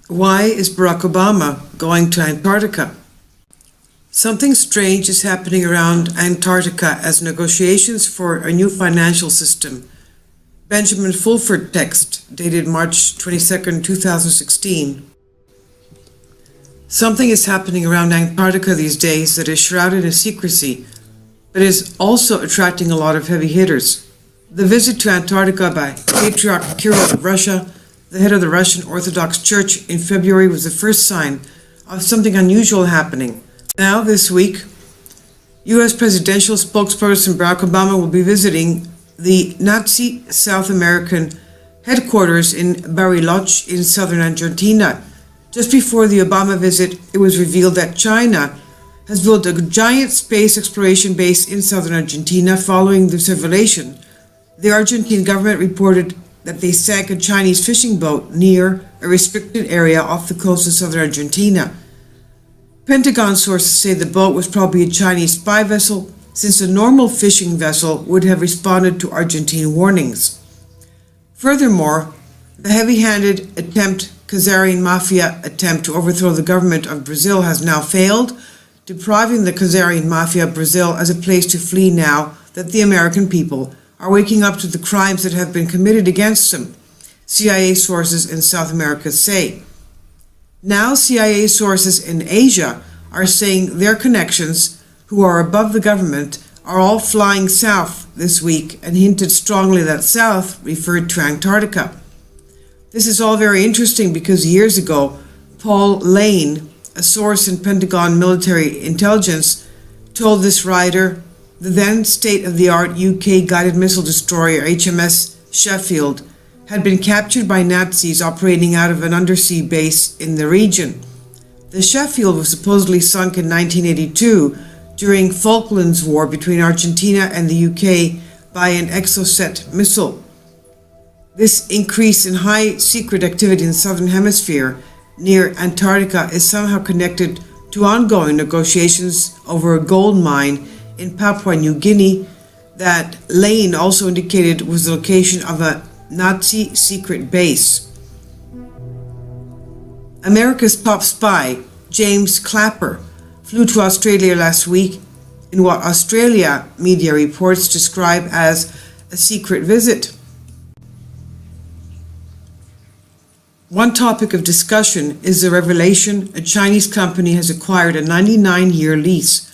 Why is Barack Obama going to Antarctica? Something strange is happening around Antarctica as negotiations for a new financial system. Benjamin Fulford text dated March 22, 2016. Something is happening around Antarctica these days that is shrouded in secrecy, but is also attracting a lot of heavy hitters. The visit to Antarctica by Patriarch Kirill of Russia, the head of the Russian Orthodox Church, in February was the first sign of something unusual happening. Now, this week, U.S. presidential spokesperson Barack Obama will be visiting the Nazi South American headquarters in Bariloche in southern Argentina. Just before the Obama visit, it was revealed that China has built a giant space exploration base in southern Argentina. Following this revelation, the Argentine government reported that they sank a Chinese fishing boat near a restricted area off the coast of southern Argentina. Pentagon sources say the boat was probably a Chinese spy vessel, since a normal fishing vessel would have responded to Argentine warnings. Furthermore, the heavy-handed Khazarian mafia attempt to overthrow the government of Brazil has now failed, depriving the Khazarian mafia of Brazil as a place to flee now that the American people are waking up to the crimes that have been committed against them, CIA sources in South America say. Now CIA sources in Asia are saying their connections, who are above the government, are all flying south this week, and hinted strongly that south referred to Antarctica. This is all very interesting because years ago, Paul Lane, a source in Pentagon military intelligence, told this writer the then state-of-the-art UK guided missile destroyer HMS Sheffield had been captured by Nazis operating out of an undersea base in the region. The Sheffield was supposedly sunk in 1982 during Falklands War between Argentina and the UK by an Exocet missile. This increase in high secret activity in the southern hemisphere near Antarctica is somehow connected to ongoing negotiations over a gold mine in Papua New Guinea that Lane also indicated was the location of a Nazi secret base. America's top spy, James Clapper, flew to Australia last week in what Australia media reports describe as a secret visit. One topic of discussion is the revelation a Chinese company has acquired a 99-year lease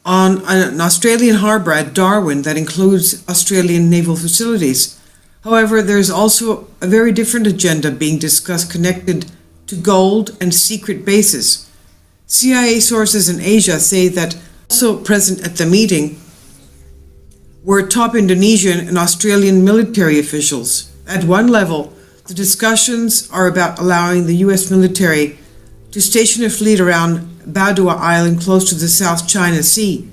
on an Australian harbour at Darwin that includes Australian naval facilities. However, there is also a very different agenda being discussed connected to gold and secret bases. CIA sources in Asia say that also present at the meeting were top Indonesian and Australian military officials. At one level, the discussions are about allowing the U.S. military to station a fleet around Badua Island close to the South China Sea.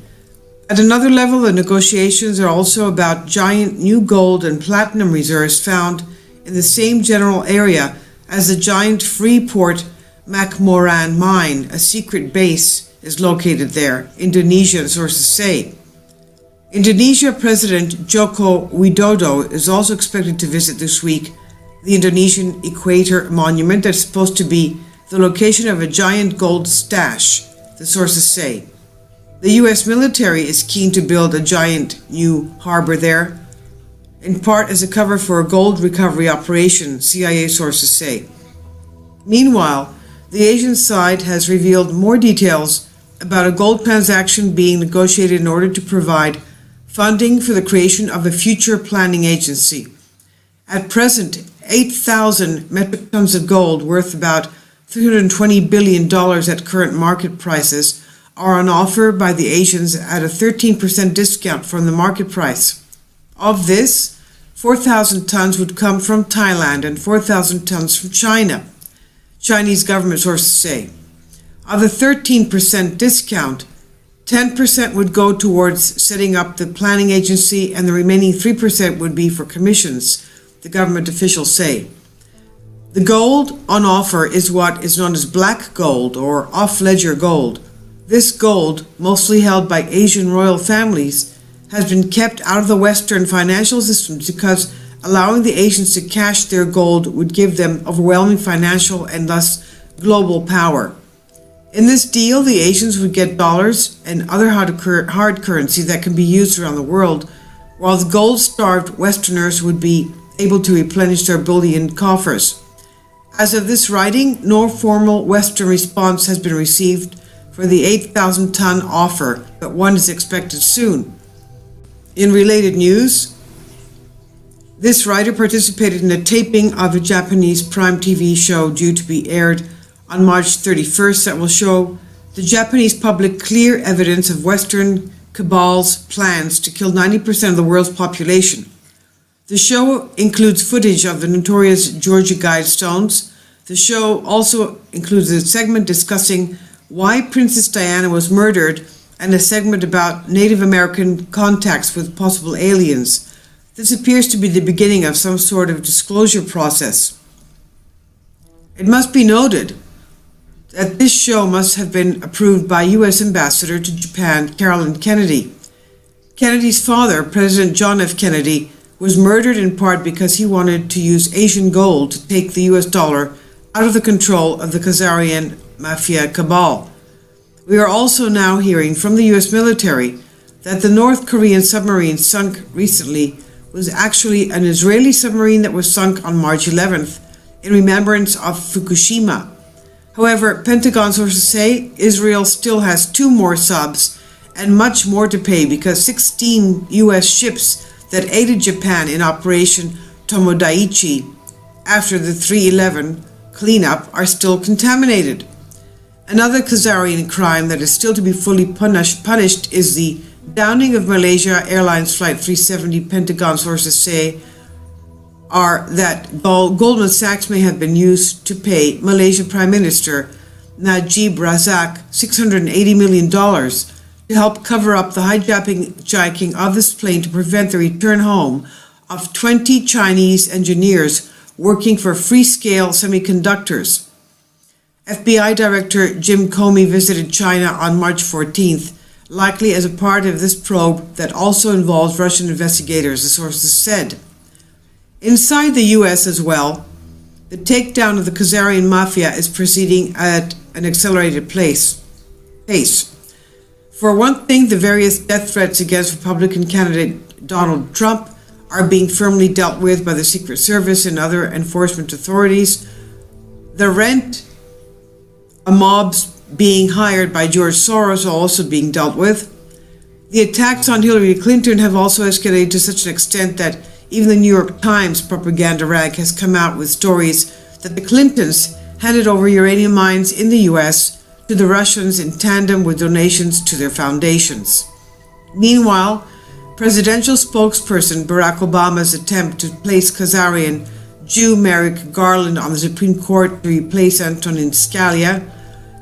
At another level, the negotiations are also about giant new gold and platinum reserves found in the same general area as the giant Freeport McMoran mine. A secret base is located there, Indonesian sources say. Indonesia President Joko Widodo is also expected to visit this week the Indonesian Equator Monument that's supposed to be the location of a giant gold stash, the sources say. The U.S. military is keen to build a giant new harbor there, in part as a cover for a gold recovery operation, CIA sources say. Meanwhile, the Asian side has revealed more details about a gold transaction being negotiated in order to provide funding for the creation of a future planning agency. At present, 8,000 metric tons of gold worth about $320 billion at current market prices are on offer by the Asians at a 13% discount from the market price. Of this, 4,000 tons would come from Thailand and 4,000 tons from China, Chinese government sources say. Of the 13% discount, 10% would go towards setting up the planning agency and the remaining 3% would be for commissions, the government officials say. The gold on offer is what is known as black gold or off-ledger gold. This gold, mostly held by Asian royal families, has been kept out of the Western financial system because allowing the Asians to cash their gold would give them overwhelming financial and thus global power. In this deal, the Asians would get dollars and other hard currency that can be used around the world, while the gold-starved Westerners would be able to replenish their bullion coffers. As of this writing, no formal Western response has been received for the 8,000-ton offer, but one is expected soon. In related news, this writer participated in a taping of a Japanese Prime TV show due to be aired on March 31st that will show the Japanese public clear evidence of Western cabal's plans to kill 90% of the world's population. The show includes footage of the notorious Georgia Guidestones. The show also includes a segment discussing why Princess Diana was murdered and a segment about Native American contacts with possible aliens. This appears to be the beginning of some sort of disclosure process. It must be noted that this show must have been approved by U.S. Ambassador to Japan, Carolyn Kennedy. Kennedy's father, President John F. Kennedy, was murdered in part because he wanted to use Asian gold to take the U.S. dollar out of the control of the Khazarian mafia cabal. We are also now hearing from the U.S. military that the North Korean submarine sunk recently was actually an Israeli submarine that was sunk on March 11th in remembrance of Fukushima. However, Pentagon sources say Israel still has 2 more subs and much more to pay because 16 U.S. ships that aided Japan in Operation Tomodaichi after the 3/11 cleanup are still contaminated. Another Khazarian crime that is still to be fully punished is the downing of Malaysia Airlines Flight 370. Pentagon sources say that Goldman Sachs may have been used to pay Malaysian Prime Minister Najib Razak $680 million to help cover up the hijacking of this plane to prevent the return home of 20 Chinese engineers working for Freescale Semiconductors. FBI Director Jim Comey visited China on March 14th, likely as a part of this probe that also involves Russian investigators, the sources said. Inside the U.S. as well, the takedown of the Khazarian mafia is proceeding at an accelerated pace. For one thing, the various death threats against Republican candidate Donald Trump are being firmly dealt with by the Secret Service and other enforcement authorities. The rent mobs being hired by George Soros are also being dealt with. The attacks on Hillary Clinton have also escalated to such an extent that even the New York Times propaganda rag has come out with stories that the Clintons handed over uranium mines in the U.S. to the Russians in tandem with donations to their foundations. Meanwhile, presidential spokesperson Barack Obama's attempt to place Khazarian Jew Merrick Garland on the Supreme Court to replace Antonin Scalia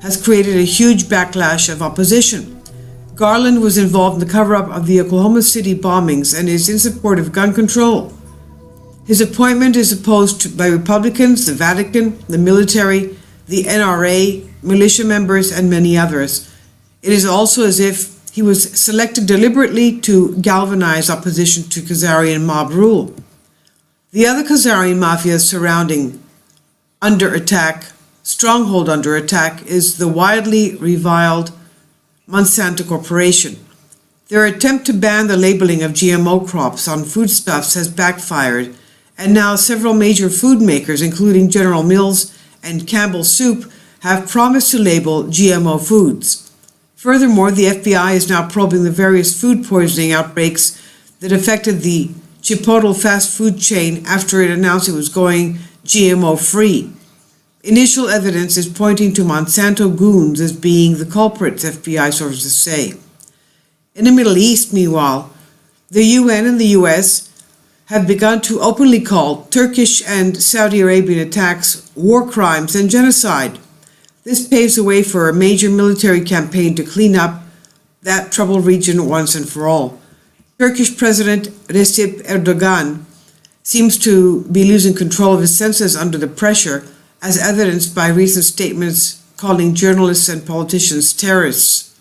has created a huge backlash of opposition. Garland was involved in the cover-up of the Oklahoma City bombings and is in support of gun control. His appointment is opposed by Republicans, the Vatican, the military, the NRA, militia members, and many others. It is also as if he was selected deliberately to galvanize opposition to Khazarian mob rule. The other Khazarian mafia stronghold under attack is the widely reviled Monsanto Corporation. Their attempt to ban the labeling of GMO crops on foodstuffs has backfired, and now several major food makers, including General Mills and Campbell Soup, have promised to label GMO foods. Furthermore, the FBI is now probing the various food poisoning outbreaks that affected the Chipotle fast food chain after it announced it was going GMO-free. Initial evidence is pointing to Monsanto goons as being the culprits, FBI sources say. In the Middle East, meanwhile, the UN and the US have begun to openly call Turkish and Saudi Arabian attacks war crimes and genocide. This paves the way for a major military campaign to clean up that troubled region once and for all. Turkish President Recep Erdogan seems to be losing control of his senses under the pressure, as evidenced by recent statements calling journalists and politicians terrorists.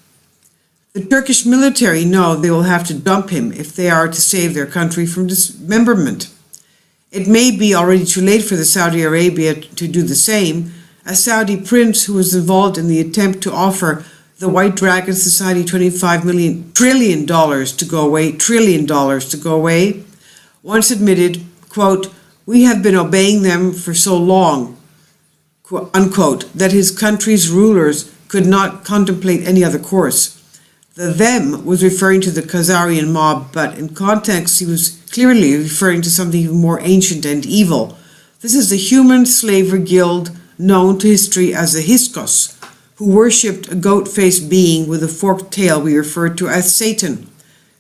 The Turkish military know they will have to dump him if they are to save their country from dismemberment. It may be already too late for the Saudi Arabia to do the same. A Saudi prince who was involved in the attempt to offer the White Dragon Society $25 trillion to go away, once admitted, quote, "We have been obeying them for so long," unquote, that his country's rulers could not contemplate any other course. The them was referring to the Khazarian mob, but in context he was clearly referring to something even more ancient and evil. This is the human slavery guild known to history as the Hyksos, who worshipped a goat-faced being with a forked tail we refer to as Satan.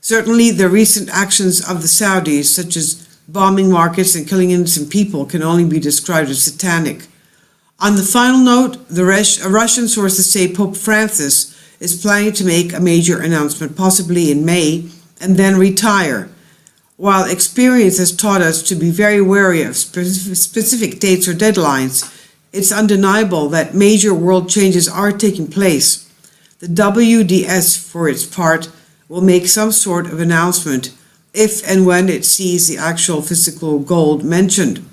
Certainly the recent actions of the Saudis, such as bombing markets and killing innocent people, can only be described as satanic. On the final note, Russian sources say Pope Francis is planning to make a major announcement, possibly in May, and then retire. While experience has taught us to be very wary of specific dates or deadlines, it's undeniable that major world changes are taking place. The WDS, for its part, will make some sort of announcement if and when it sees the actual physical gold mentioned.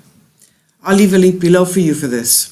I'll leave a link below for you for this.